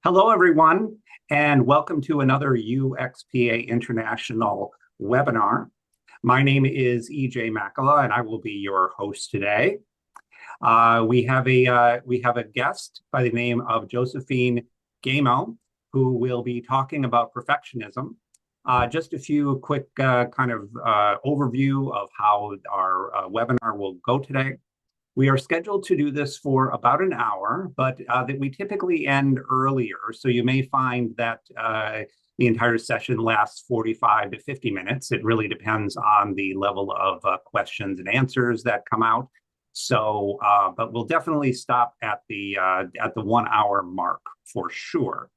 Hello, everyone, and welcome to another UXPA International webinar. My name is EJ Makala, and I will be your host today. We have a guest by the name of Josephine Giaimo, who will be talking about perfectionism. Just a few quick overview of how our webinar will go today. We are scheduled to do this for about an hour, but that we typically end earlier. So you may find that the entire session lasts 45 to 50 minutes. It really depends on the level of questions and answers that come out. So, but we'll definitely stop at the 1 hour mark for sure.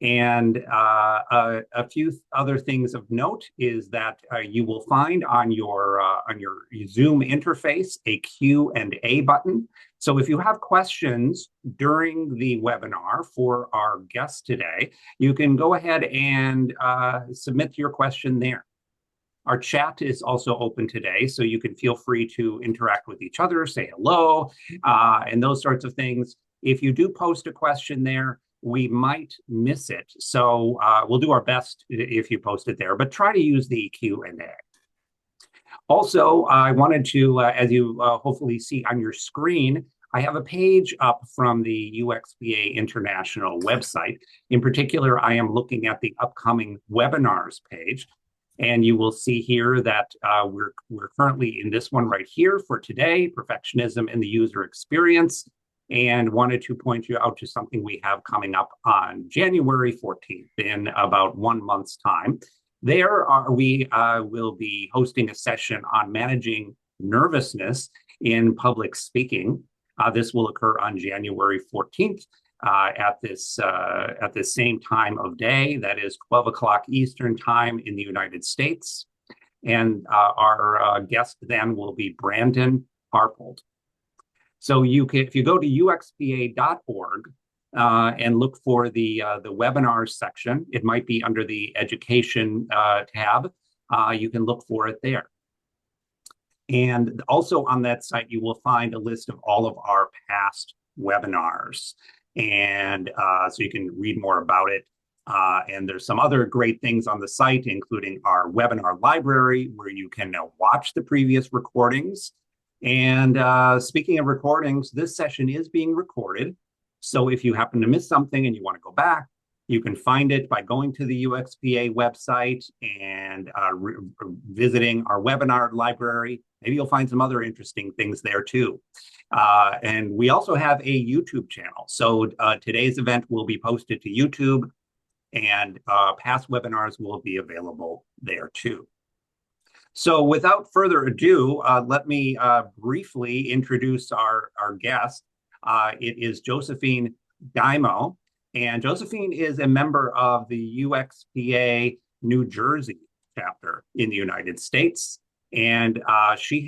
A few other things of note is that you will find on your Zoom interface a Q&A button. So if you have questions during the webinar for our guest today, you can go ahead and submit your question there. Our chat is also open today, so you can feel free to interact with each other, say hello, and those sorts of things. If you do post a question there, we might miss it. So we'll do our best if you post it there, but try to use the Q&A. Also, I wanted to, as you hopefully see on your screen, I have a page up from the UXPA International website. In particular, I am looking at the upcoming webinars page. And you will see here that we're currently in this one right here for today, Perfectionism in the User Experience, and wanted to point you out to something we have coming up on January 14th in about 1 month's time. We will be hosting a session on managing nervousness in public speaking. This will occur on January 14th. At this same time of day, that is 12 o'clock Eastern time in the United States. And our guest then will be Brandon Harpold. So if you go to uxpa.org and look for the webinars section, it might be under the education tab. You can look for it there. And also on that site, you will find a list of all of our past webinars. And so you can read more about it. And there's some other great things on the site, including our webinar library, where you can now watch the previous recordings. And speaking of recordings, this session is being recorded. So if you happen to miss something and you want to go back, you can find it by going to the UXPA website and visiting our webinar library. Maybe you'll find some other interesting things there too. And we also have a YouTube channel. So today's event will be posted to YouTube, and past webinars will be available there too. So without further ado, let me briefly introduce our guest. It is Josephine Giaimo. And Josephine is a member of the UXPA New Jersey chapter in the United States. And she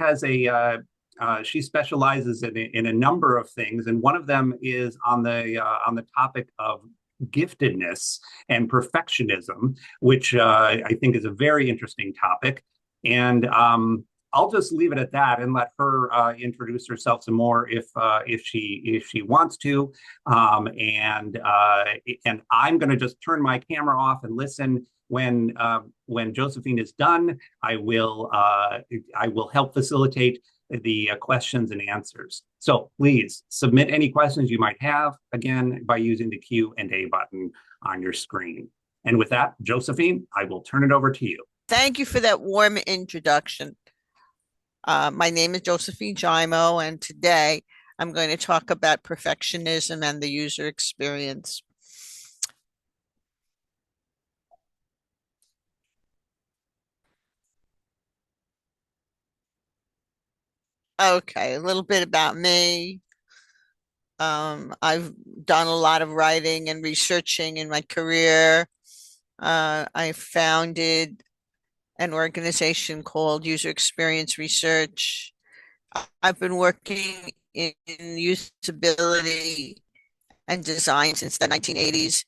specializes in a number of things. And one of them is on the topic of giftedness and perfectionism, which I think is a very interesting topic. And I'll just leave it at that and let her introduce herself some more if she wants to. And I'm going to just turn my camera off and listen when Josephine is done. I will help facilitate the questions and answers. So please submit any questions you might have, again, by using the Q&A button on your screen. And with that, Josephine, I will turn it over to you. Thank you for that warm introduction. My name is Josephine Giaimo, and today I'm going to talk about perfectionism and the user experience. Okay, a little bit about me. I've done a lot of writing and researching in my career. I founded an organization called User Experience Research. I've been working in usability and design since the 1980s.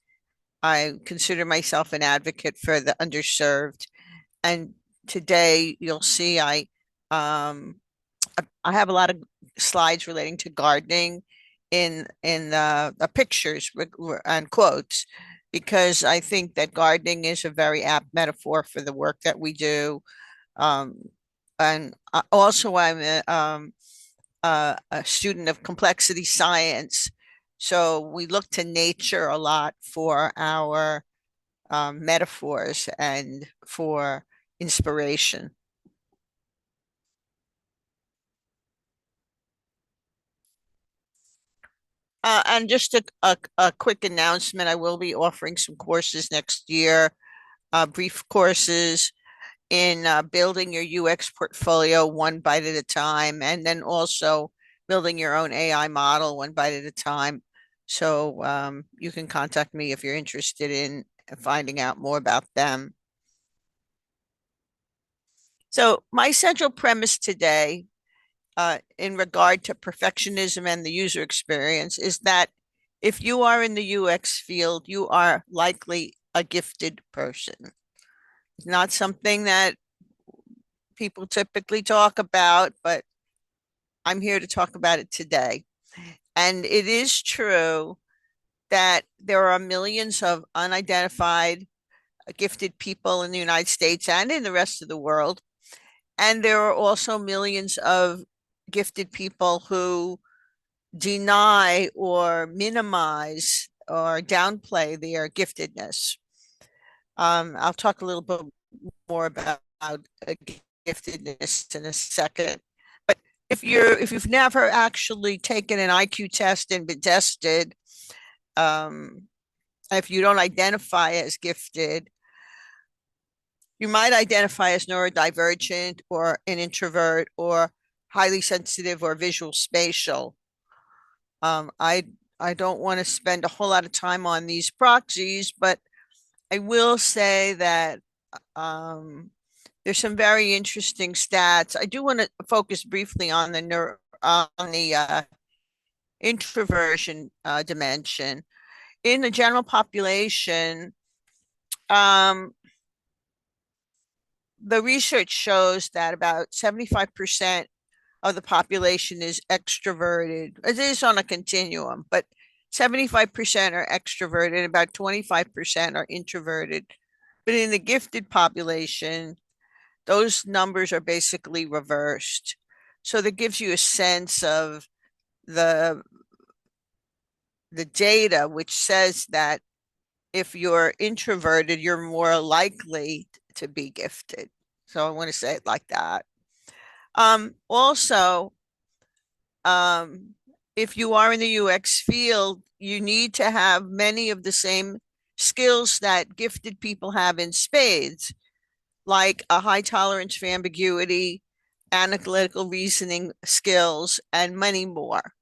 I consider myself an advocate for the underserved. And today you'll see I have a lot of slides relating to gardening in the pictures and quotes, because I think that gardening is a very apt metaphor for the work that we do. Um, and also, I'm a student of complexity science, so we look to nature a lot for our metaphors and for inspiration. And just a quick announcement, I will be offering some courses next year, brief courses in building your UX portfolio one bite at a time, and then also building your own AI model one bite at a time. So you can contact me if you're interested in finding out more about them. So my central premise today, in regard to perfectionism and the user experience, is that if you are in the UX field, you are likely a gifted person. It's not something that people typically talk about, but I'm here to talk about it today. And it is true that there are millions of unidentified gifted people in the United States and in the rest of the world. And there are also millions of gifted people who deny or minimize or downplay their giftedness. I'll talk a little bit more about giftedness in a second. But if you've never actually taken an IQ test and been tested, um, if you don't identify as gifted, you might identify as neurodivergent or an introvert or highly sensitive or visual spatial. I don't want to spend a whole lot of time on these proxies, but I will say that um, there's some very interesting stats. I do want to focus briefly on the introversion dimension in the general population. Um, the research shows that about 75% of the population is extroverted. It is on a continuum, but 75% are extroverted, and about 25% are introverted. But in the gifted population, those numbers are basically reversed. So that gives you a sense of the the data, which says that if you're introverted, you're more likely to be gifted. So I want to say it like that. Also, um, if you are in the UX field, you need to have many of the same skills that gifted people have in spades, like a high tolerance for ambiguity, analytical reasoning skills, and many more.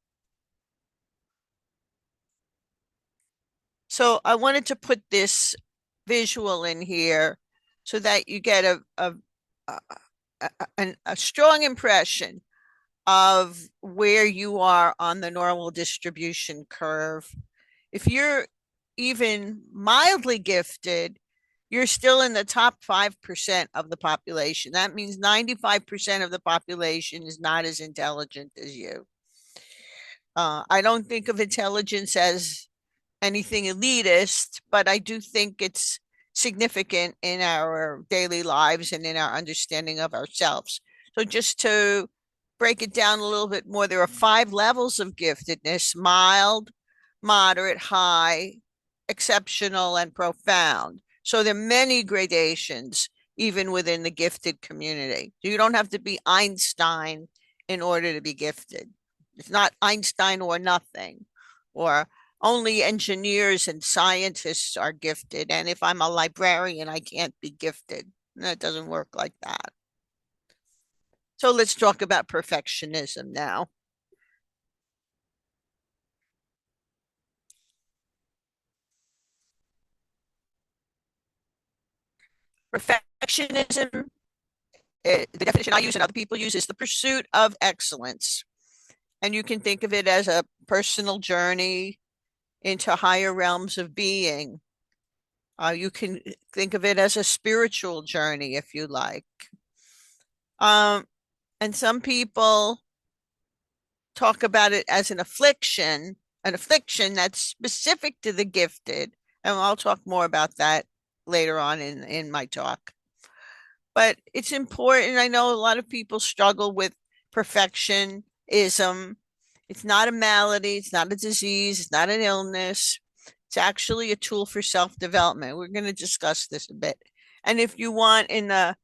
So I wanted to put this visual in here so that you get a strong impression of where you are on the normal distribution curve. If you're even mildly gifted, you're still in the top 5% of the population. That means 95% of the population is not as intelligent as you. I don't think of intelligence as anything elitist, but I do think it's significant in our daily lives and in our understanding of ourselves. So, just to break it down a little bit more, there are 5 levels of giftedness: mild, moderate, high, exceptional, and profound. So, there are many gradations even within the gifted community. So, you don't have to be Einstein in order to be gifted. It's not Einstein or nothing, or only engineers and scientists are gifted. And if I'm a librarian, I can't be gifted. That doesn't work like that. So let's talk about perfectionism now. Perfectionism, the definition I use and other people use, is the pursuit of excellence. And you can think of it as a personal journey into higher realms of being. You can think of it as a spiritual journey, if you like. Um, and some people talk about it as an affliction, an affliction that's specific to the gifted. And I'll talk more about that later on in my talk. But it's important. I know a lot of people struggle with perfectionism. It's not a malady, it's not a disease, it's not an illness. It's actually a tool for self-development. We're going to discuss this a bit. And if you want, in the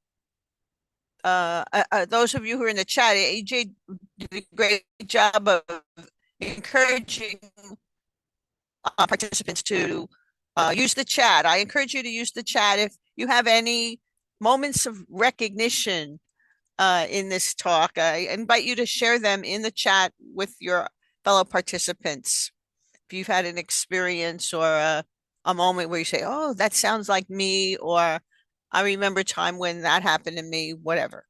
those of you who are in the chat, AJ did a great job of encouraging participants to use the chat. I encourage you to use the chat if you have any moments of recognition in this talk. I invite you to share them in the chat with your fellow participants. If you've had an experience or a moment where you say, oh, that sounds like me, or I remember a time when that happened to me, whatever.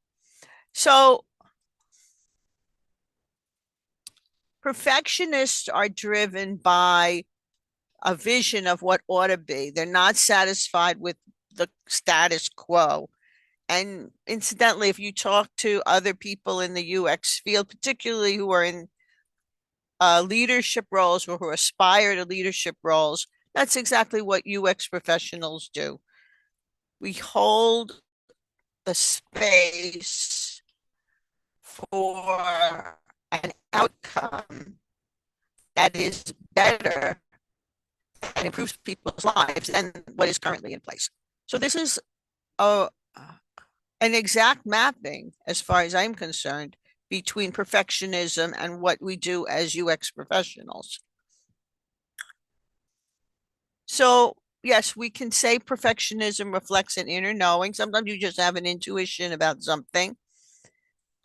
So perfectionists are driven by a vision of what ought to be. They're not satisfied with the status quo. And incidentally, if you talk to other people in the UX field, particularly who are in leadership roles or who aspire to leadership roles, that's exactly what UX professionals do. We hold the space for an outcome that is better and improves people's lives than what is currently in place. So this is a an exact mapping, as far as I'm concerned, between perfectionism and what we do as UX professionals. So, yes, we can say perfectionism reflects an inner knowing. Sometimes you just have an intuition about something.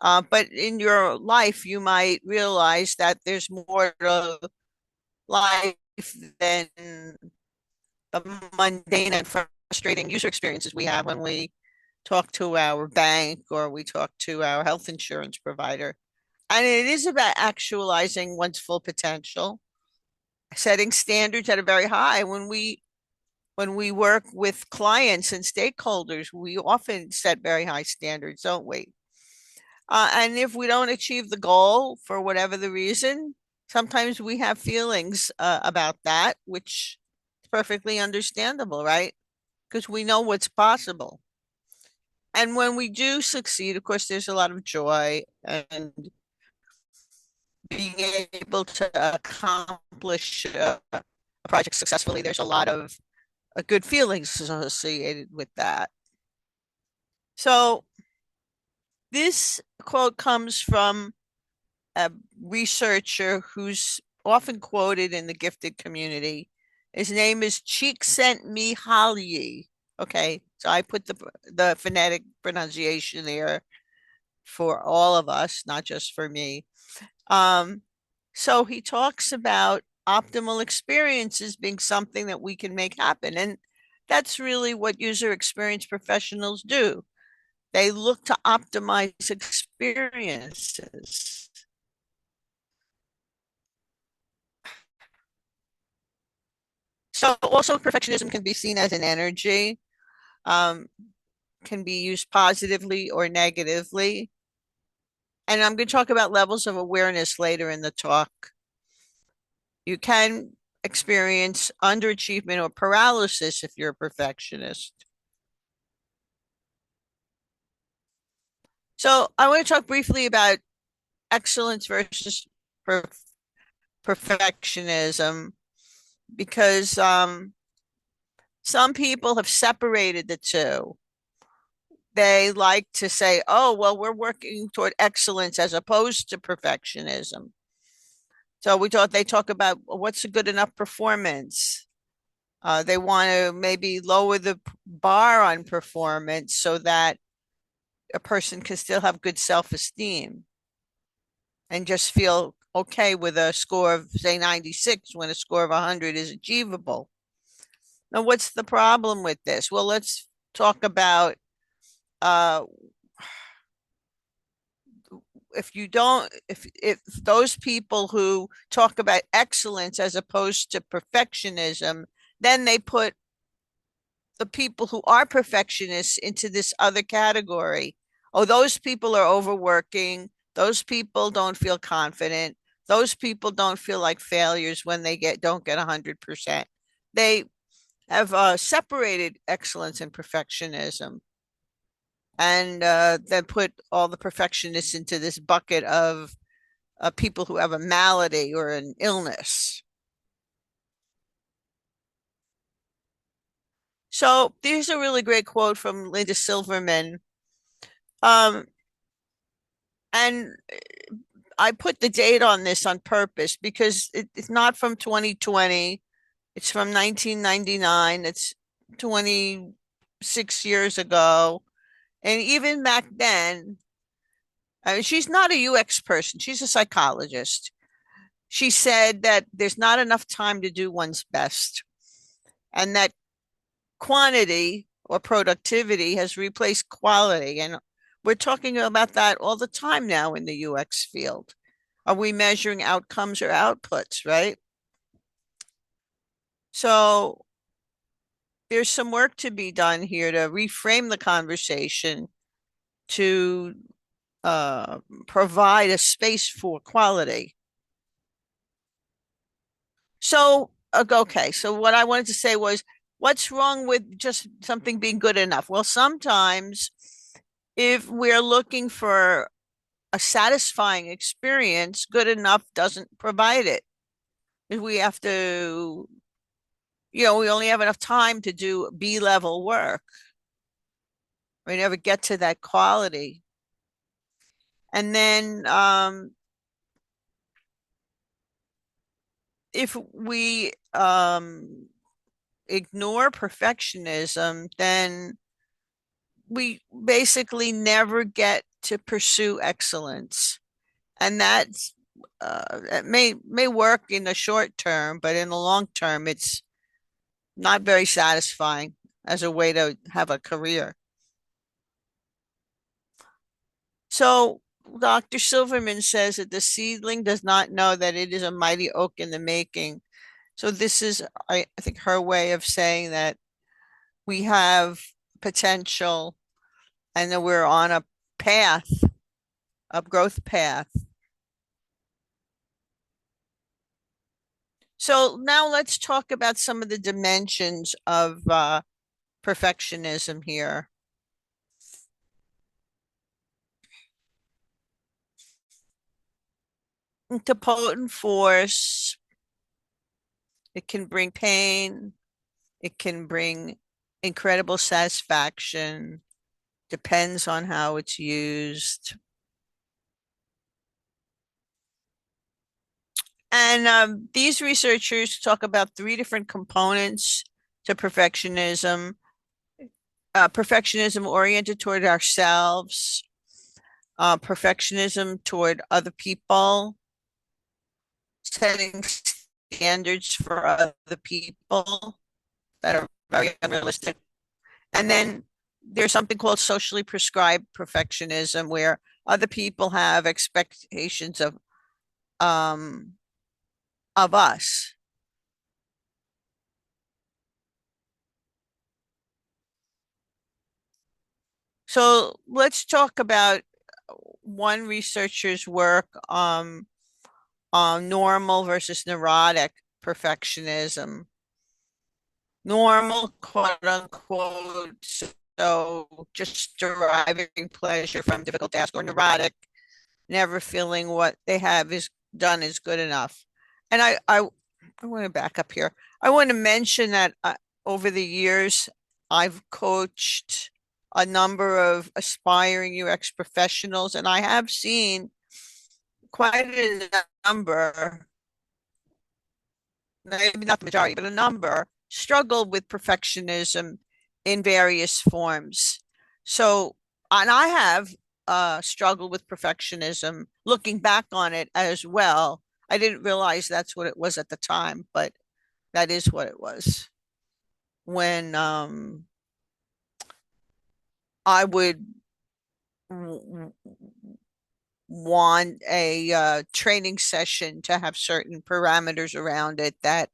But in your life, you might realize that there's more to life than the mundane and frustrating user experiences we have when we talk to our bank or we talk to our health insurance provider. And it is about actualizing one's full potential, setting standards that are very high. When we work with clients and stakeholders, we often set very high standards, don't we? And if we don't achieve the goal for whatever the reason, sometimes we have feelings about that, which is perfectly understandable, right? Because we know what's possible. And when we do succeed, of course, there's a lot of joy and being able to accomplish a project successfully. There's a lot of good feelings associated with that. So this quote comes from a researcher who's often quoted in the gifted community. His name is Csikszentmihalyi. Okay, so I put the phonetic pronunciation there for all of us, not just for me. So he talks about optimal experiences being something that we can make happen. And that's really what user experience professionals do. They look to optimize experiences. So also perfectionism can be seen as an energy, can be used positively or negatively. And I'm going to talk about levels of awareness later in the talk. You can experience underachievement or paralysis if you're a perfectionist. So I want to talk briefly about excellence versus perfectionism because some people have separated the two. They like to say, oh, well, we're working toward excellence as opposed to perfectionism. So they talk about what's a good enough performance. They want to maybe lower the bar on performance so that a person can still have good self-esteem and just feel okay with a score of, say, 96 when a score of 100 is achievable. Now, what's the problem with this? Well, let's talk about if those people who talk about excellence as opposed to perfectionism, then they put the people who are perfectionists into this other category. Oh, those people are overworking. Those people don't feel confident. Those people don't feel like failures when they don't get 100%. They have separated excellence and perfectionism, and then put all the perfectionists into this bucket of people who have a malady or an illness. So there's a really great quote from Linda Silverman. Um, and I put the date on this on purpose because it's not from 2020. It's from 1999. It's 26 years ago. And even back then, I mean, she's not a UX person, she's a psychologist. She said that there's not enough time to do one's best, and that quantity or productivity has replaced quality. And we're talking about that all the time now in the UX field. Are we measuring outcomes or outputs, right? So there's some work to be done here to reframe the conversation to provide a space for quality. So, okay, so what I wanted to say was, what's wrong with just something being good enough? Well, sometimes if we're looking for a satisfying experience, good enough doesn't provide it. We have to, we only have enough time to do B-level work. We never get to that quality. And then if we ignore perfectionism, then we basically never get to pursue excellence. And that's it may work in the short term, but in the long term, it's not very satisfying as a way to have a career. So Dr. Silverman says that the seedling does not know that it is a mighty oak in the making. So this is, I think, her way of saying that we have potential and that we're on a path, a growth path. So now let's talk about some of the dimensions of perfectionism here. It's a potent force. It can bring pain. It can bring incredible satisfaction. Depends on how it's used. And these researchers talk about three different components to perfectionism. Perfectionism oriented toward ourselves, perfectionism toward other people, setting standards for other people that are very unrealistic. And then there's something called socially prescribed perfectionism, where other people have expectations of us. So let's talk about one researcher's work on normal versus neurotic perfectionism. Normal, quote unquote, so just deriving pleasure from difficult tasks, or neurotic, never feeling what they have is done is good enough. And I want to back up here. I want to mention that over the years, I've coached a number of aspiring UX professionals, and I have seen quite a number, maybe not the majority, but a number struggle with perfectionism in various forms. So, and I have struggled with perfectionism looking back on it as well. I didn't realize that's what it was at the time, but that is what it was. When I would want a training session to have certain parameters around it that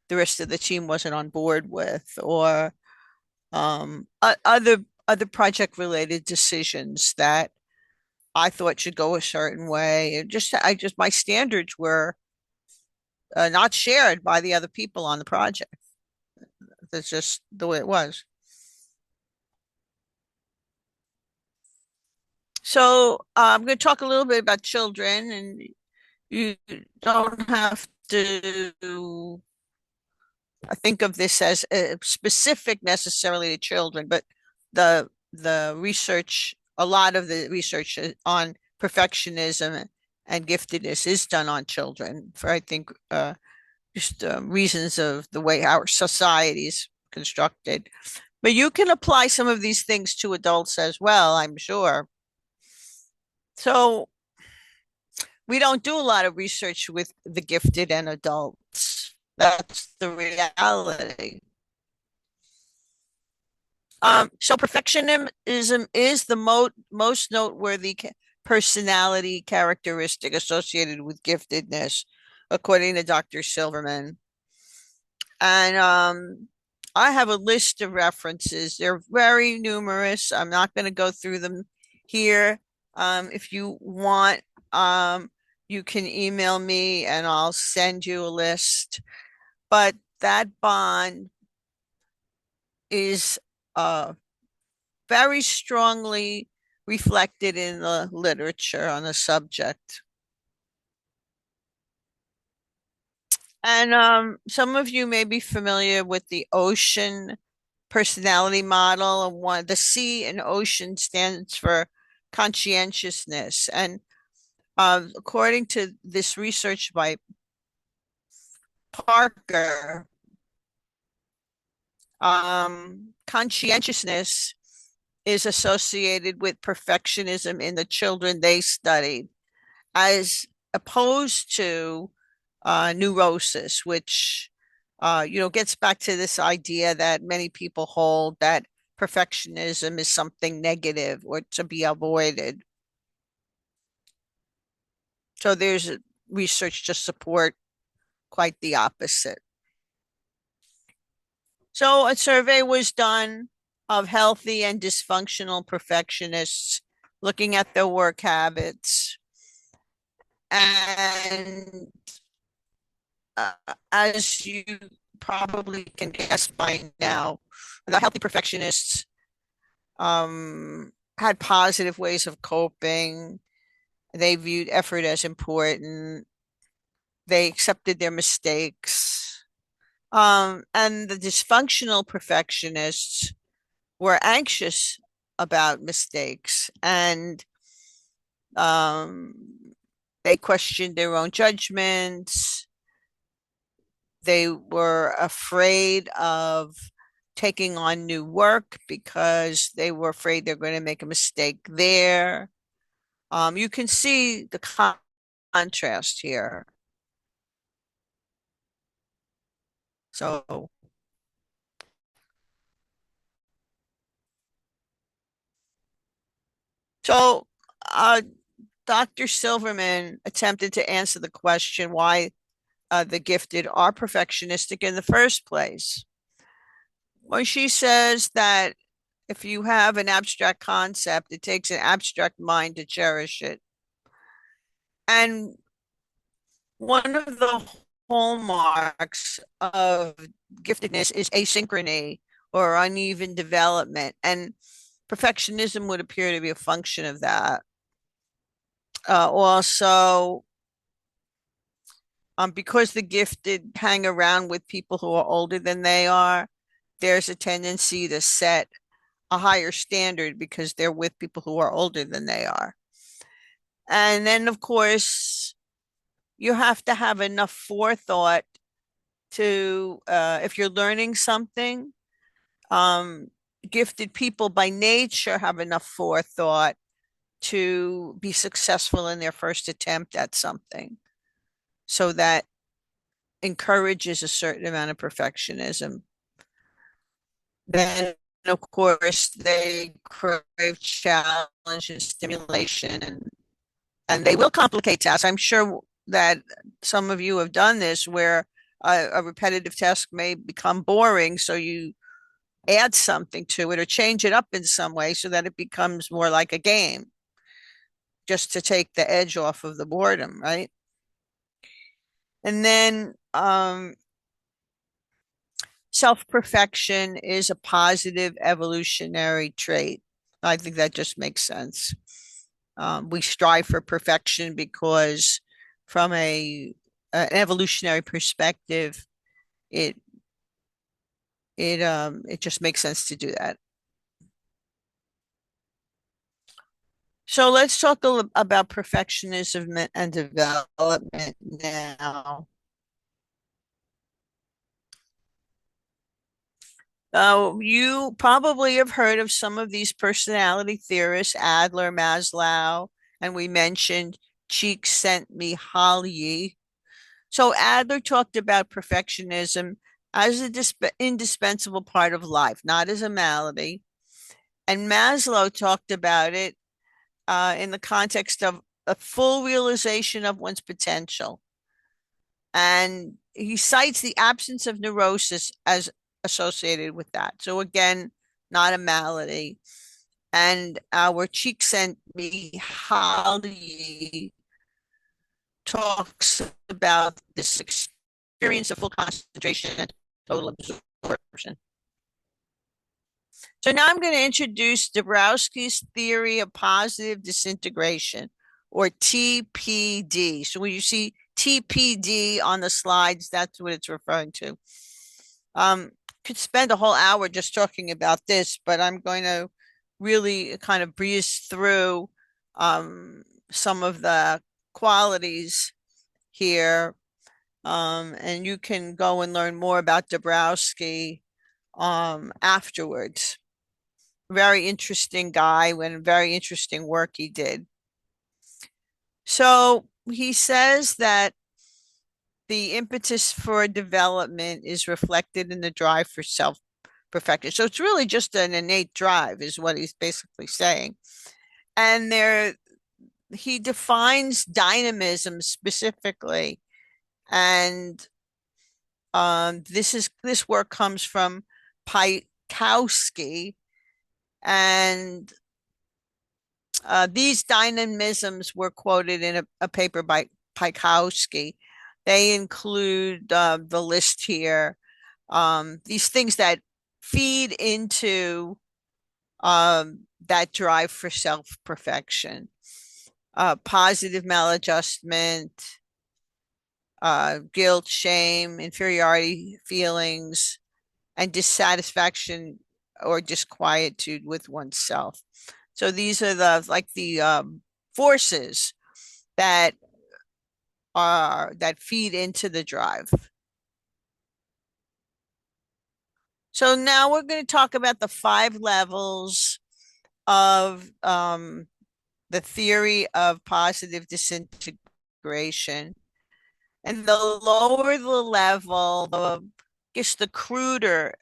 the rest of the team wasn't on board with, or other project related decisions that I thought should go a certain way. My standards were not shared by the other people on the project. That's just the way it was. So I'm going to talk a little bit about children, and you don't have to think of this as specific necessarily to children, but the research, a lot of the research on perfectionism and giftedness is done on children for I think just reasons of the way our society is constructed. But you can apply some of these things to adults as well, I'm sure. So we don't do a lot of research with the gifted and adults. That's the reality. So perfectionism is the most noteworthy personality characteristic associated with giftedness, according to Dr. Silverman. And I have a list of references. They're very numerous. I'm not going to go through them here. If you want, you can email me and I'll send you a list. But that bond is very strongly reflected in the literature on the subject. And some of you may be familiar with the ocean personality model. And one, the C in ocean stands for conscientiousness. And according to this research by Parker, conscientiousness is associated with perfectionism in the children they studied, as opposed to neurosis, which gets back to this idea that many people hold that perfectionism is something negative or to be avoided. So there's research to support quite the opposite. So a survey was done of healthy and dysfunctional perfectionists, looking at their work habits. And as you probably can guess by now, the healthy perfectionists had positive ways of coping. They viewed effort as important. They accepted their mistakes. And the dysfunctional perfectionists were anxious about mistakes, and they questioned their own judgments. They were afraid of taking on new work because they were afraid they're going to make a mistake there. You can see the contrast here. So, so Dr. Silverman attempted to answer the question why the gifted are perfectionistic in the first place. Well, she says that if you have an abstract concept, it takes an abstract mind to cherish it. And one of the hallmarks of giftedness is asynchrony or uneven development. And perfectionism would appear to be a function of that. Also, because the gifted hang around with people who are older than they are, there's a tendency to set a higher standard because they're with people who are older than they are. And then, of course, you have to have enough forethought to, if you're learning something, gifted people by nature have enough forethought to be successful in their first attempt at something. So that encourages a certain amount of perfectionism. Then, of course, they crave challenge and stimulation, and they will complicate tasks. I'm sure that some of you have done this where a repetitive task may become boring, so you add something to it or change it up in some way so that it becomes more like a game. just to take the edge off of the boredom, right? And then self-perfection is a positive evolutionary trait. I think that just makes sense. We strive for perfection because from an evolutionary perspective, it it just makes sense to do that. So let's talk about perfectionism and development now. You probably have heard of some of these personality theorists, Adler, Maslow, and we mentioned Csikszentmihalyi. So Adler talked about perfectionism as an indispensable part of life, not as a malady. And Maslow talked about it in the context of a full realization of one's potential. And he cites the absence of neurosis as associated with that. So again, not a malady. And our Csikszentmihalyi talks about this experience of full concentration and total absorption. So now I'm going to introduce Dabrowski's theory of positive disintegration, or TPD. So when you see TPD on the slides, that's what it's referring to. Could spend a whole hour just talking about this, but I'm going to really kind of breeze through some of the qualities here. And you can go and learn more about Dabrowski afterwards. Very interesting guy and very interesting work he did. So he says that the impetus for development is reflected in the drive for self-perfection. So it's really just an innate drive, is what he's basically saying. And he defines dynamism specifically. And this work comes from Pikowski, and these dynamisms were quoted in a paper by Pikowski. They include the list here. These things that feed into that drive for self-perfection. Positive maladjustment, guilt, shame, inferiority feelings, and dissatisfaction or disquietude with oneself. So these are the forces that feed into the drive. So now we're going to talk about the 5 levels of the theory of positive disintegration. And the lower the level, I guess the cruder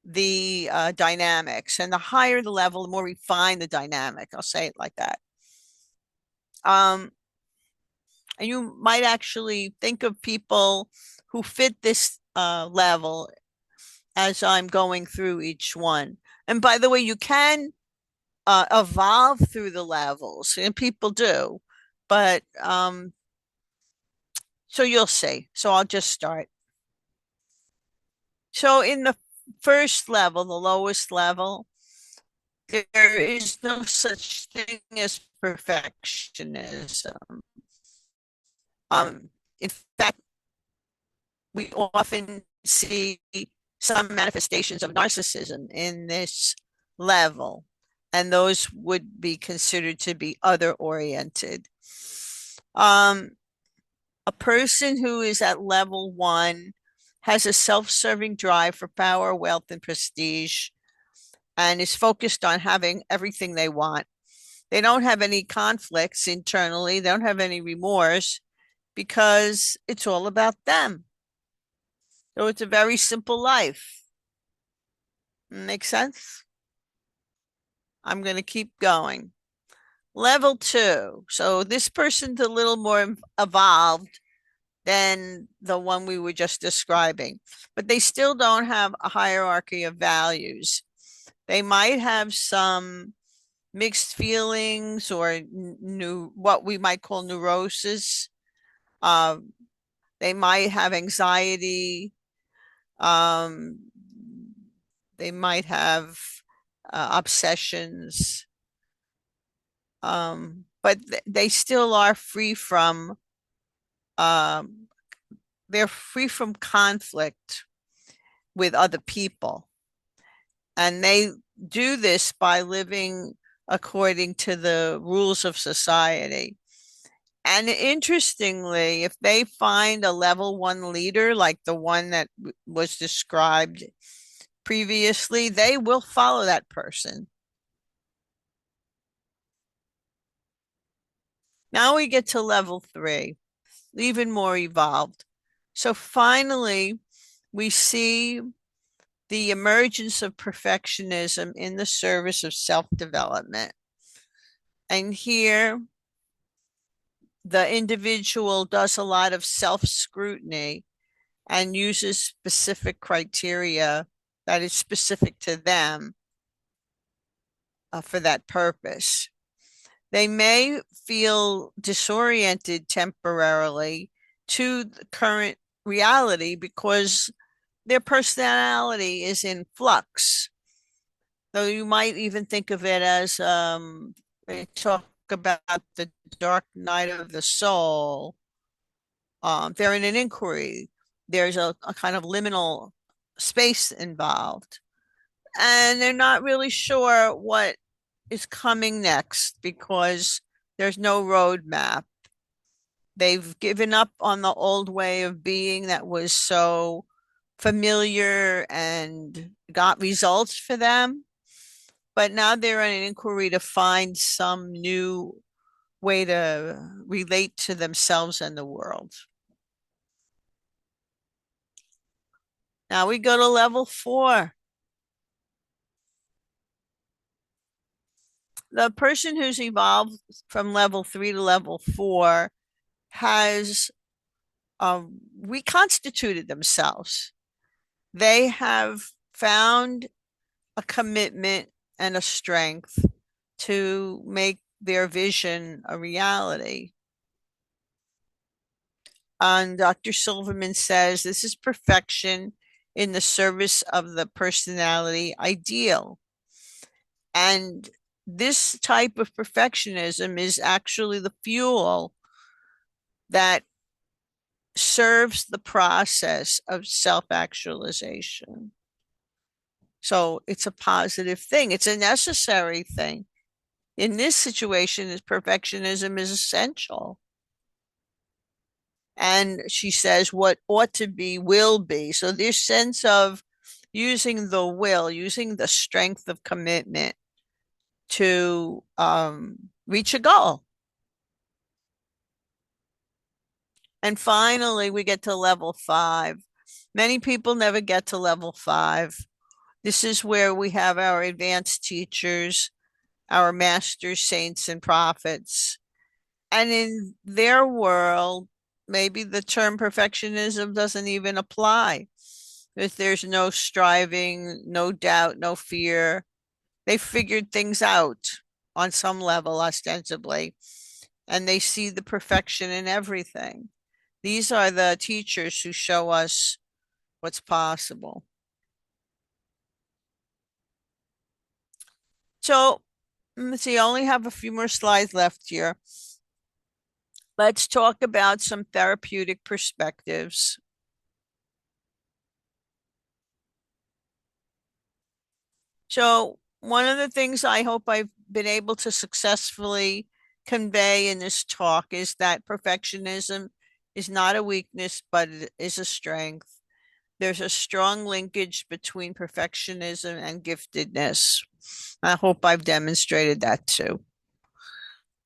the dynamics, and the higher the level, the more refined the dynamic. I'll say it like that. And you might actually think of people who fit this level as I'm going through each one. And by the way, you can evolve through the levels, and people do, but so you'll see. So I'll just start. So in the first level, the lowest level, there is no such thing as perfectionism. In fact, we often see some manifestations of narcissism in this level, and those would be considered to be other oriented. A person who is at level 1 has a self-serving drive for power, wealth, and prestige, and is focused on having everything they want. They don't have any conflicts internally. They don't have any remorse because it's all about them. So it's a very simple life. Make sense? I'm going to keep going. Level 2. So this person's a little more evolved than the one we were just describing, but they still don't have a hierarchy of values. They might have some mixed feelings or new what we might call neurosis. Um, they might have anxiety. Um, they might have obsessions. But they still are free from um, they're free from conflict with other people. And they do this by living according to the rules of society. And interestingly, if they find a level one leader, like the one that was described previously, they will follow that person. Now we get to level three, even more evolved. So finally, we see the emergence of perfectionism in the service of self-development. And here, the individual does a lot of self-scrutiny and uses specific criteria that is specific to them for that purpose. They may feel disoriented temporarily to the current reality because their personality is in flux. So you might even think of it as they talk about the dark night of the soul. They're in an inquiry. There's a kind of liminal space involved, and they're not really sure what is coming next because there's no roadmap. They've given up on the old way of being that was so familiar and got results for them. But now they're in an inquiry to find some new way to relate to themselves and the world. Now we go to level four. The person who's evolved from level three to level four has reconstituted themselves. They have found a commitment and a strength to make their vision a reality. And Dr. Silverman says this is perfection in the service of the personality ideal. And this type of perfectionism is actually the fuel that serves the process of self-actualization. So it's a positive thing. It's a necessary thing. In this situation, perfectionism is essential. And she says what ought to be will be. So this sense of using the will, using the strength of commitment to reach a goal. And finally, we get to level five. Many people never get to level five. This is where we have our advanced teachers, our masters, saints, and prophets. And in their world, maybe the term perfectionism doesn't even apply. If there's no striving, no doubt, no fear, they figured things out on some level, ostensibly, and they see the perfection in everything. These are the teachers who show us what's possible. So let's see, I only have a few more slides left here. Let's talk about some therapeutic perspectives. So one of the things I hope I've been able to successfully convey in this talk is that perfectionism is not a weakness, but it is a strength. There's a strong linkage between perfectionism and giftedness. I hope I've demonstrated that too.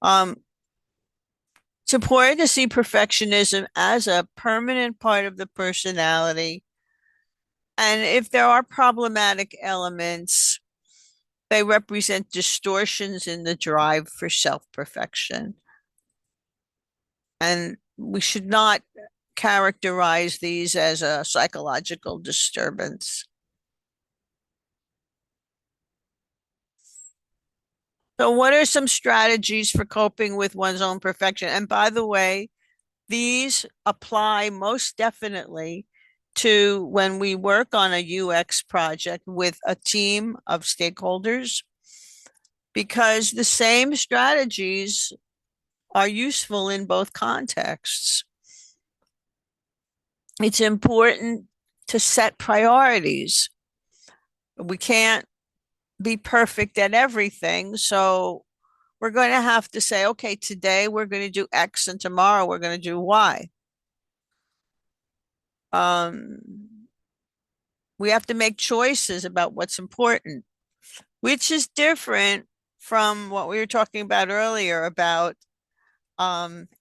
It's important to see perfectionism as a permanent part of the personality. And if there are problematic elements, they represent distortions in the drive for self-perfection. And we should not characterize these as a psychological disturbance. So, what are some strategies for coping with one's own perfection? And by the way, these apply most definitely to when we work on a UX project with a team of stakeholders, because the same strategies are useful in both contexts. It's important to set priorities. We can't be perfect at everything. So we're going to have to say, okay, today we're going to do X and tomorrow we're going to do Y. Um, we have to make choices about what's important, which is different from what we were talking about earlier about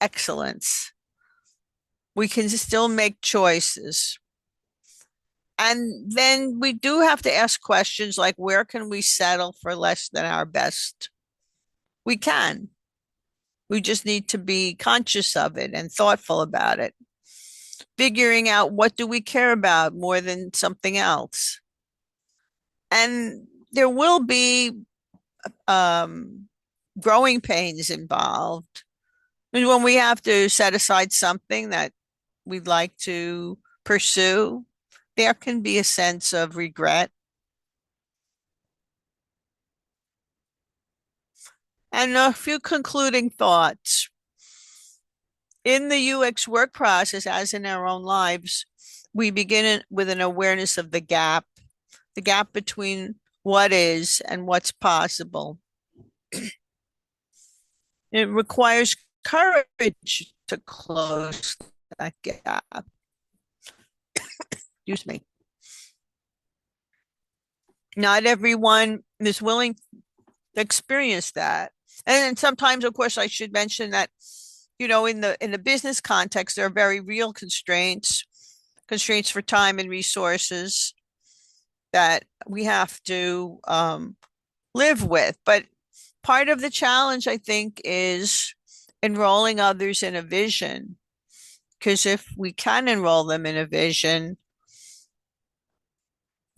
excellence. We can still make choices. And then we do have to ask questions like, where can we settle for less than our best? We can. We just need to be conscious of it and thoughtful about it. Figuring out what do we care about more than something else. And there will be um, growing pains involved. When we have to set aside something that we'd like to pursue, there can be a sense of regret. And a few concluding thoughts. In the UX work process, as in our own lives, we begin with an awareness of the gap between what is and what's possible. It requires courage to close that gap. Excuse me. Not everyone is willing to experience that. And sometimes, of course, I should mention that, in the business context, there are very real constraints for time and resources that we have to live with. But part of the challenge, I think, is enrolling others in a vision. Because if we can enroll them in a vision,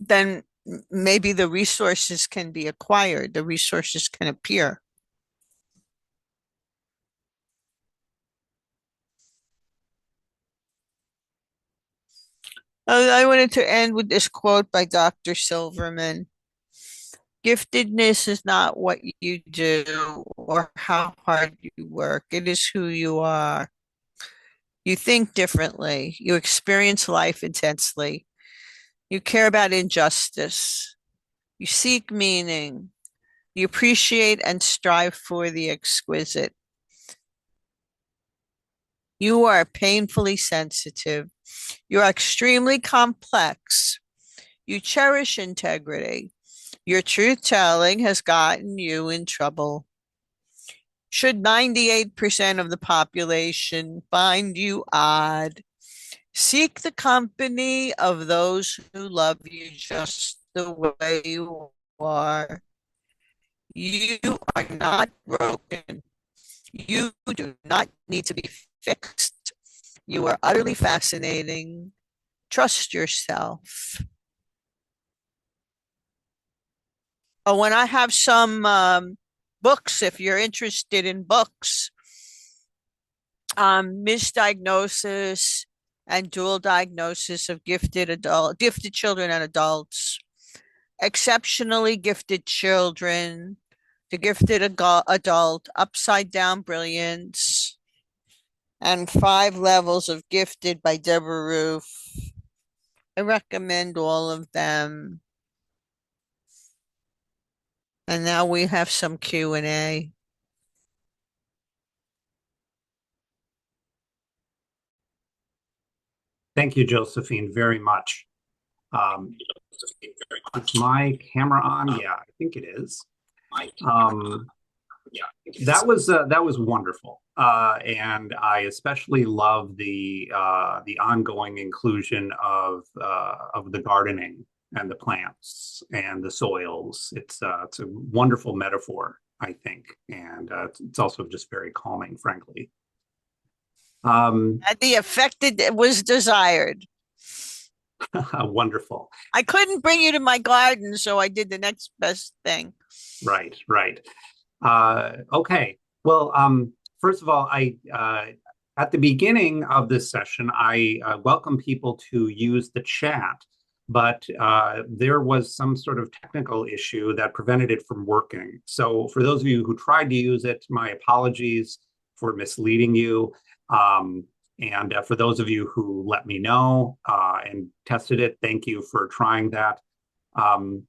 then maybe the resources can be acquired, the resources can appear. I wanted to end with this quote by Dr. Silverman. Giftedness is not what you do or how hard you work. It is who you are. You think differently. You experience life intensely. You care about injustice. You seek meaning. You appreciate and strive for the exquisite. You are painfully sensitive. You are extremely complex. You cherish integrity. Your truth telling has gotten you in trouble. Should 98% of the population find you odd, seek the company of those who love you just the way you are. You are not broken. You do not need to be fixed. You are utterly fascinating. Trust yourself. Oh, when I have some books, if you're interested in books, misdiagnosis and dual diagnosis of gifted children and adults, exceptionally gifted children, the gifted adult, upside down brilliance, and 5 levels of gifted by Deborah Roof. I recommend all of them. And now we have some Q&A. Thank you, Josephine, very much. Um, is my camera on? Yeah, I think it is. Um, that was wonderful, and I especially love the ongoing inclusion of the gardening and the plants and the soils. It's a wonderful metaphor, I think, and it's also just very calming, frankly. And the effect it was desired. Wonderful. I couldn't bring you to my garden, so I did the next best thing. Right, right. Okay. Well, first of all, I at the beginning of this session, I welcome people to use the chat, but there was some sort of technical issue that prevented it from working. So, for those of you who tried to use it, my apologies for misleading you. Um, and for those of you who let me know and tested it, thank you for trying that. Um,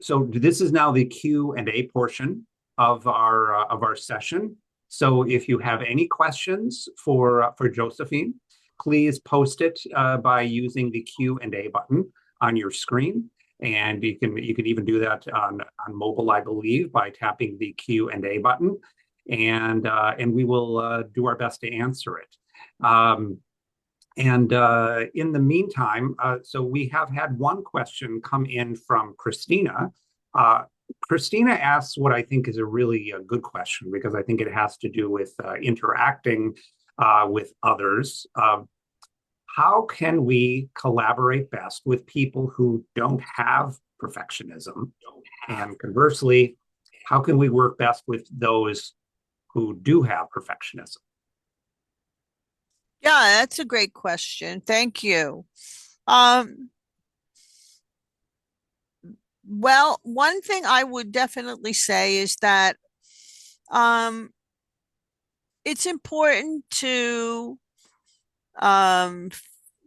so this is now the Q&A portion of our session. So if you have any questions for Josephine, please post it by using the Q&A button on your screen. And you can even do that on mobile, I believe, by tapping the Q&A button, and we will do our best to answer it. And in the meantime, so we have had one question come in from Christina. Uh, Christina asks what I think is a really good question because I think it has to do with interacting with others. How can we collaborate best with people who don't have perfectionism? And conversely, how can we work best with those who do have perfectionism? Yeah, that's a great question. Thank you. Um, well, one thing I would definitely say is that um, it's important to um,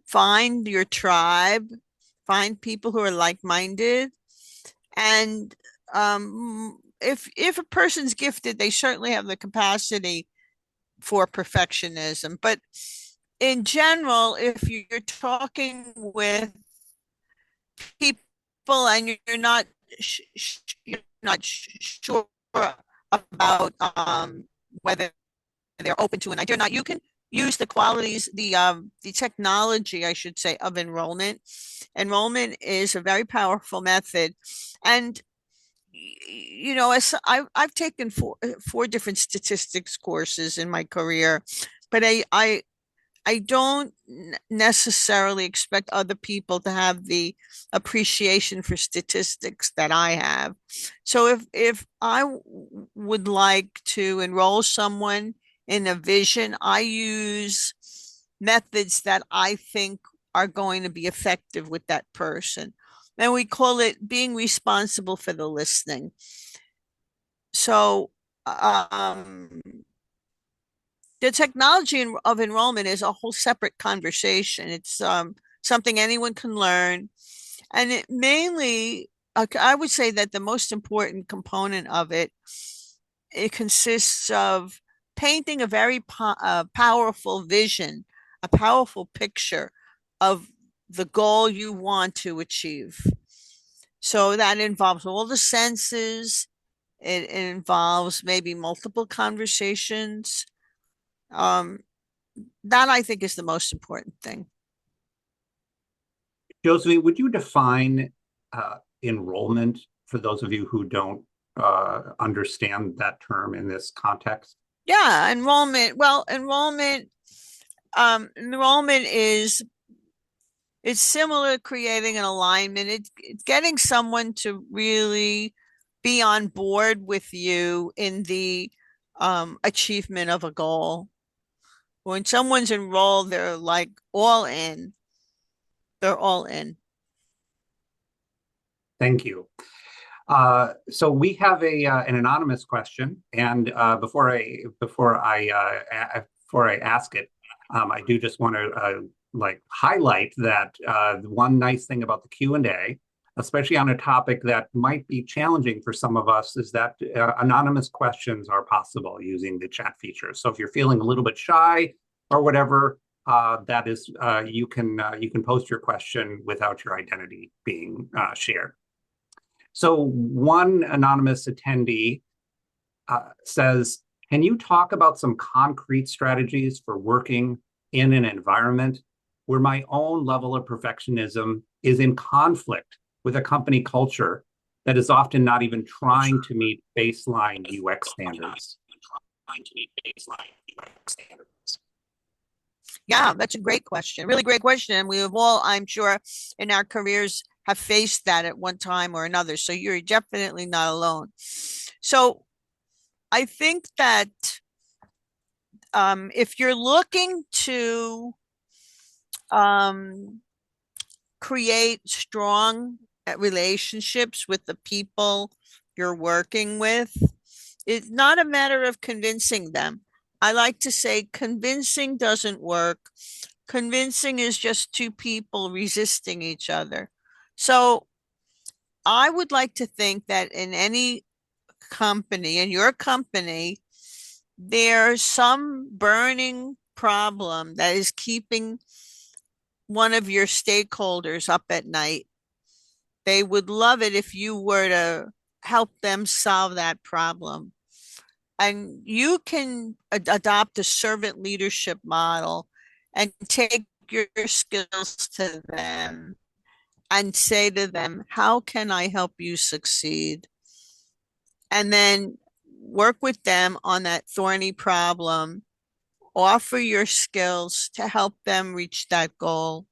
find your tribe, find people who are like-minded, and if a person's gifted, they certainly have the capacity for perfectionism. But in general, if you're talking with people and you're not sure about whether they're open to an idea or not, you can use the qualities, the technology, I should say, of enrollment. Enrollment is a very powerful method, and as I've taken four different statistics courses in my career, but I don't necessarily expect other people to have the appreciation for statistics that I have. So if I would like to enroll someone in a vision, I use methods that I think are going to be effective with that person. And we call it being responsible for the listening. So um, the technology of enrollment is a whole separate conversation. It's something anyone can learn. And it mainly, I would say that the most important component of it, it consists of painting a very powerful vision, a powerful picture of the goal you want to achieve. So that involves all the senses. It involves maybe multiple conversations. Um, that I think is the most important thing. Josephine, would you define enrollment for those of you who don't understand that term in this context? Yeah, enrollment. Well, enrollment is it's similar to creating an alignment. It's getting someone to really be on board with you in the achievement of a goal. When someone's enrolled, they're like all in. They're all in. Thank you. So we have a an anonymous question, and before I ask it, I do just want to like highlight that one nice thing about the Q&A, especially on a topic that might be challenging for some of us, is that anonymous questions are possible using the chat feature. So if you're feeling a little bit shy or whatever, that is you can post your question without your identity being shared. So one anonymous attendee says, can you talk about some concrete strategies for working in an environment where my own level of perfectionism is in conflict with a company culture that is often not even trying to meet baseline UX standards? Yeah, that's a great question. Really great question. And we have all, I'm sure, in our careers have faced that at one time or another. So you're definitely not alone. So I think that if you're looking to um, create strong relationships with the people you're working with, it's not a matter of convincing them. I like to say convincing doesn't work. Convincing is just two people resisting each other. So I would like to think that in any company, in your company, there's some burning problem that is keeping one of your stakeholders up at night. They would love it if you were to help them solve that problem. And you can adopt a servant leadership model and take your skills to them and say to them, how can I help you succeed? And then work with them on that thorny problem, offer your skills to help them reach that goal,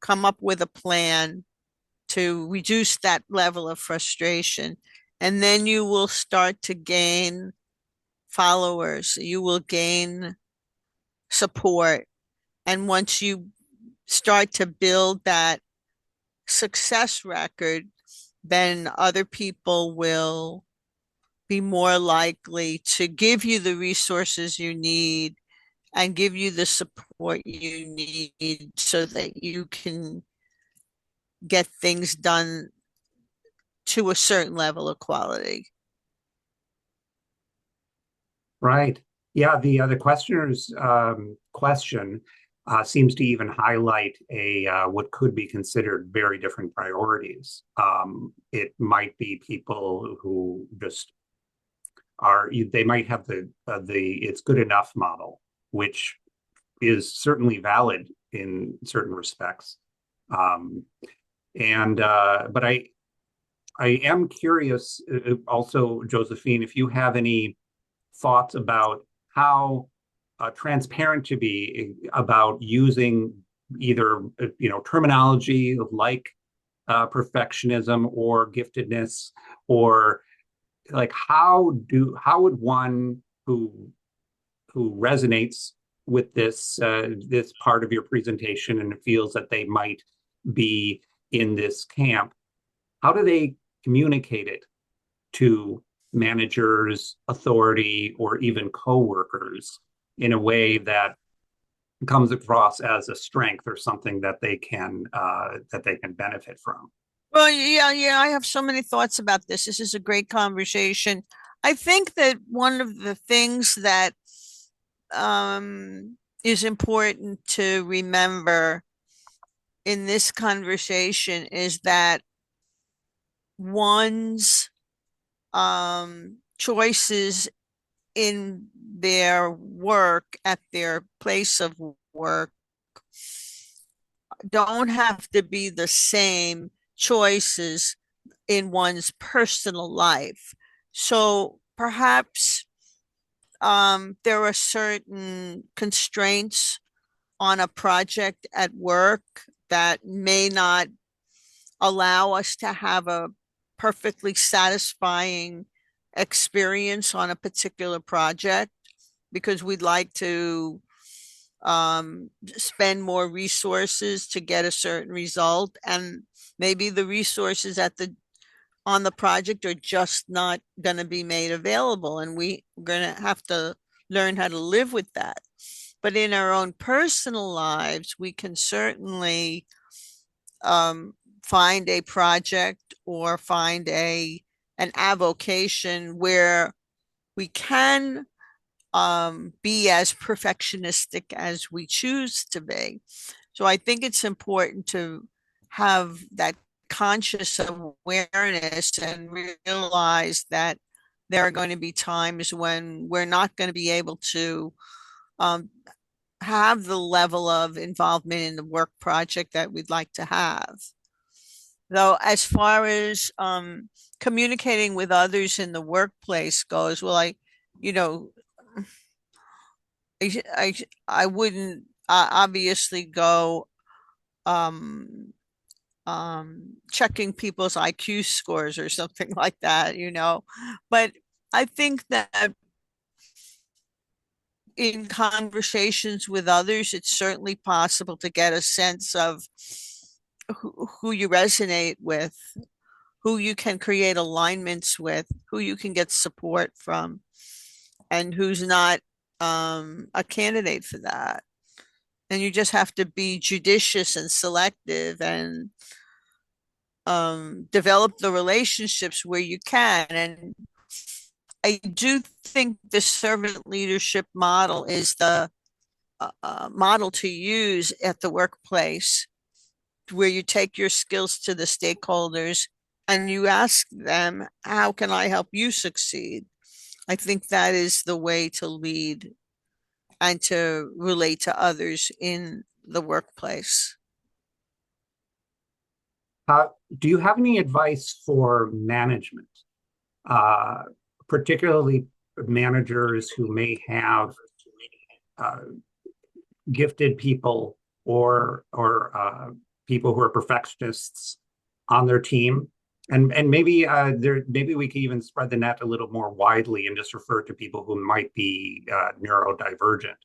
come up with a plan to reduce that level of frustration. And then you will start to gain followers, you will gain support. And once you start to build that success record, then other people will be more likely to give you the resources you need and give you the support you need so that you can get things done to a certain level of quality. Right. Yeah, the questioner's question seems to even highlight a what could be considered very different priorities. It might be people who just are they might have the it's good enough model, which is certainly valid in certain respects. Um, and but I am curious also, Josephine, if you have any thoughts about how transparent to be about using either terminology like perfectionism or giftedness, or like how would one who resonates with this part of your presentation and feels that they might be in this camp, how do they communicate it to managers, authority, or even coworkers in a way that comes across as a strength or something that they can benefit from? Well, yeah, I have so many thoughts about this. This is a great conversation. I think that one of the things that is important to remember in this conversation is that one's choices in their work at their place of work don't have to be the same choices in one's personal life. So perhaps there are certain constraints on a project at work that may not allow us to have a perfectly satisfying experience on a particular project because we'd like to spend more resources to get a certain result, and maybe the resources at the on the project are just not going to be made available, and we're going to have to learn how to live with that. But in our own personal lives, we can certainly um, find a project or find a an avocation where we can be as perfectionistic as we choose to be. So I think it's important to have that conscious awareness and realize that there are going to be times when we're not going to be able to um, have the level of involvement in the work project that we'd like to have. Though, as far as communicating with others in the workplace goes, well, you know, I, I, I wouldn't obviously go um, checking people's IQ scores or something like that, but I think that in conversations with others, it's certainly possible to get a sense of who you resonate with, who you can create alignments with, who you can get support from, and who's not a candidate for that. And you just have to be judicious and selective and develop the relationships where you can. And I do think the servant leadership model is the model to use at the workplace, where you take your skills to the stakeholders and you ask them, how can I help you succeed? I think that is the way to lead and to relate to others in the workplace. Uh, do you have any advice for management, uh, particularly managers who may have uh, gifted people or people who are perfectionists on their team? And maybe maybe we could even spread the net a little more widely and just refer to people who might be neurodivergent.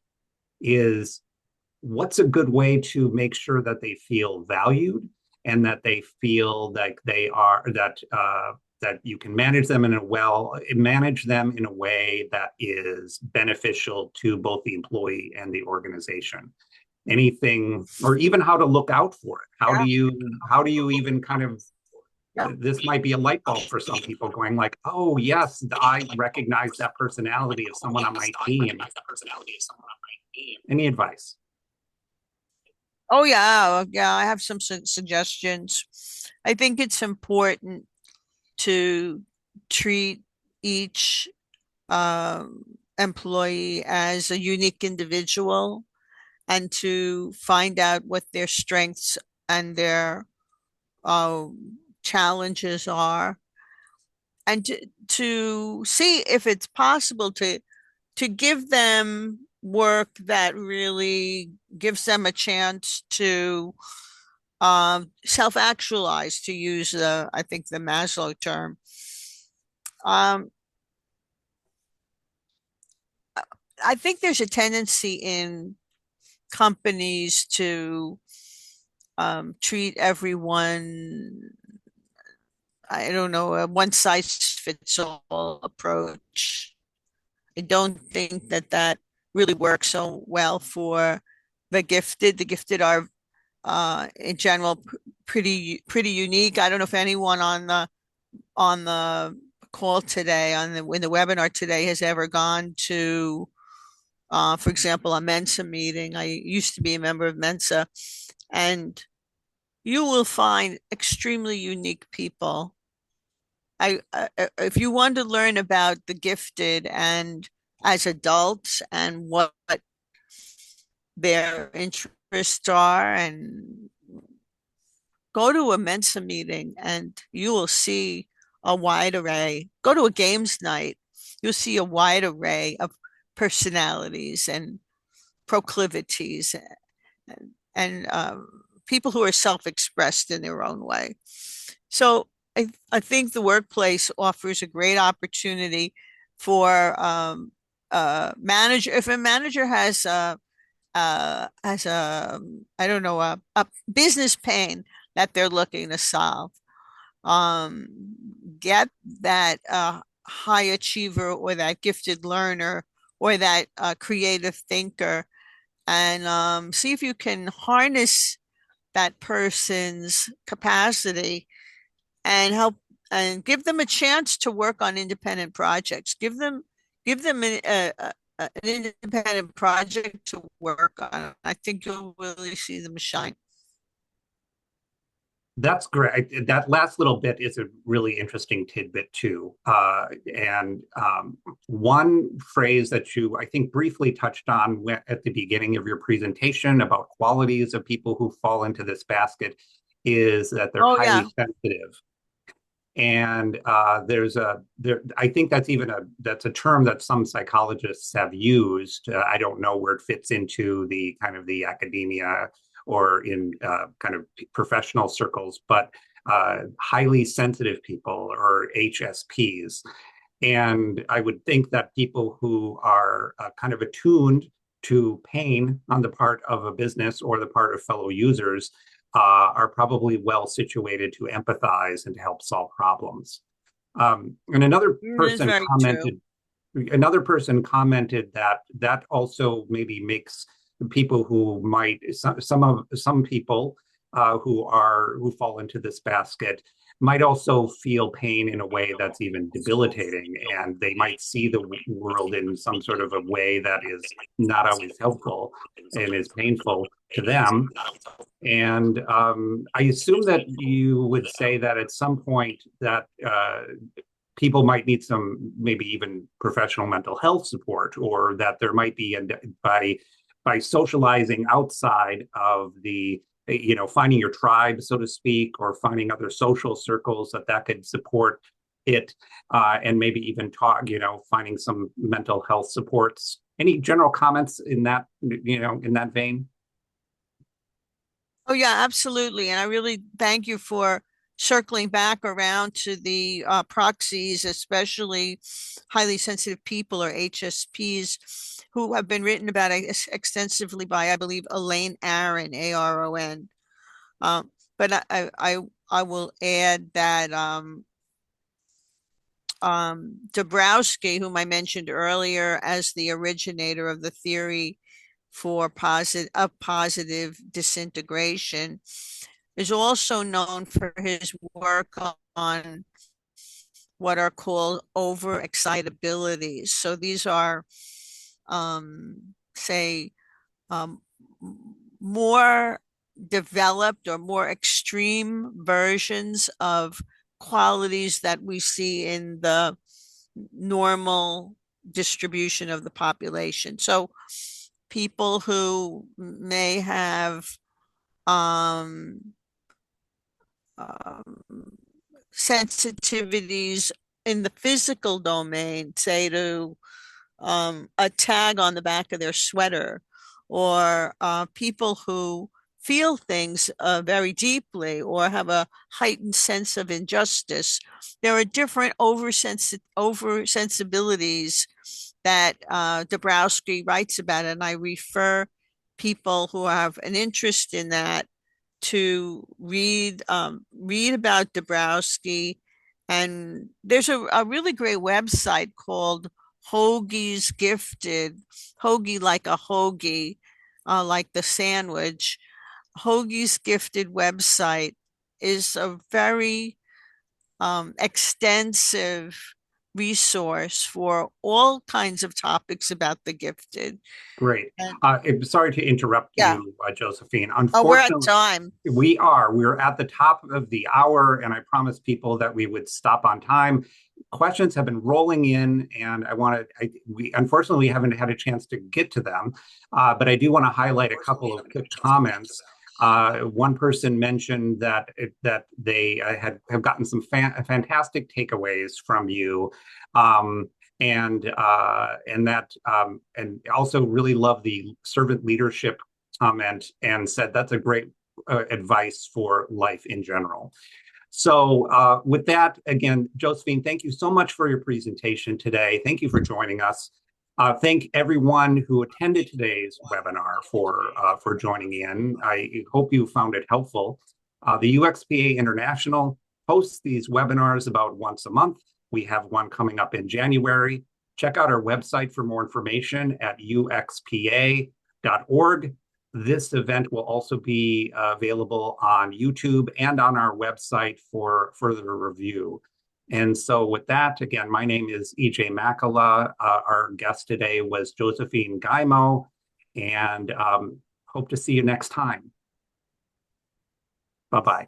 Is what's a good way to make sure that they feel valued and that they feel like they are that you can manage them in a way that is beneficial to both the employee and the organization? Anything, or even how to look out for it? Yeah. How do you even kind of, Yeah. this might be a light bulb for some people, going like, oh yes, I recognize that personality of someone on my team. Any advice? Oh, yeah. Yeah. I have some suggestions. I think it's important to treat each employee as a unique individual and to find out what their strengths and their uh, challenges are, and to see if it's possible to give them work that really gives them a chance to self-actualize, to use the, I think, the Maslow term. Um, I think there's a tendency in companies to treat everyone, I don't know, a one size fits all approach. I don't think that that really works so well for the gifted. The gifted are, in general, pretty unique. I don't know if anyone on the call today, on the in the webinar today, has ever gone to, for example, a Mensa meeting. I used to be a member of Mensa, and you will find extremely unique people. If you want to learn about the gifted and as adults and what their interests are, and go to a Mensa meeting and you will see a wide array. Go to a games night, you'll see a wide array of personalities and proclivities and people who are self-expressed in their own way. So I think the workplace offers a great opportunity for manager. If a manager has a, I don't know, a business pain that they're looking to solve, um, get that high achiever or that gifted learner or that creative thinker, and see if you can harness that person's capacity and help and give them a chance to work on independent projects. Give them an independent project to work on. I think you'll really see them shine. That's great. That last little bit is a really interesting tidbit too. And one phrase that you, I think, briefly touched on at the beginning of your presentation about qualities of people who fall into this basket is that they're Oh, highly yeah. sensitive. And I think that's a term that some psychologists have used. I don't know where it fits into the kind of the academia or in kind of professional circles, but highly sensitive people, or HSPs. And I would think that people who are kind of attuned to pain on the part of a business or the part of fellow users are probably well situated to empathize and to help solve problems. And It is very true. another person commented that that also maybe makes people who might some people who fall into this basket might also feel pain in a way that's even debilitating, and they might see the world in some sort of a way that is not always helpful and is painful to them. And I assume that you would say that at some point that people might need some maybe even professional mental health support, or that there might be by socializing outside of the finding your tribe, so to speak, or finding other social circles that could support it, and maybe even talk, finding some mental health supports. Any general comments in that, in that vein? Oh, yeah, absolutely. And I really thank you for circling back around to the proxies, especially highly sensitive people or HSPs, who have been written about extensively by, I believe, Elaine Aron, Aron. But I will add that Dabrowski, whom I mentioned earlier as the originator of the theory for positive disintegration, is also known for his work on what are called overexcitabilities. So these are, say, um, more developed or more extreme versions of qualities that we see in the normal distribution of the population. So people who may have um, um, sensitivities in the physical domain, say to a tag on the back of their sweater, or people who feel things very deeply or have a heightened sense of injustice. There are different oversensibilities that Dabrowski writes about, and I refer people who have an interest in that to read about Dabrowski. And there's a really great website called Hoagie's Gifted, hoagie like a hoagie, like the sandwich. Hoagie's Gifted website is a very extensive resource for all kinds of topics about the gifted. Great. And I'm sorry to interrupt yeah, you, Josephine. oh, we're at Unfortunately, time. we're at the top of the hour, and I promised people that we would stop on time. Questions have been rolling in, and we unfortunately haven't had a chance to get to them, but I do want to highlight a couple of quick comments. One person mentioned that they have gotten some fantastic takeaways from you. Um, and also really love the servant leadership comment, and said that's a great advice for life in general. So with that, again, Josephine, thank you so much for your presentation today. Thank you for joining us. Thank everyone who attended today's webinar for joining in. I hope you found it helpful. The UXPA International hosts these webinars about once a month. We have one coming up in January. Check out our website for more information at uxpa.org. This event will also be available on YouTube and on our website for further review. And so with that, again, my name is EJ Makala. Our guest today was Josephine Giaimo, and hope to see you next time. Bye-bye.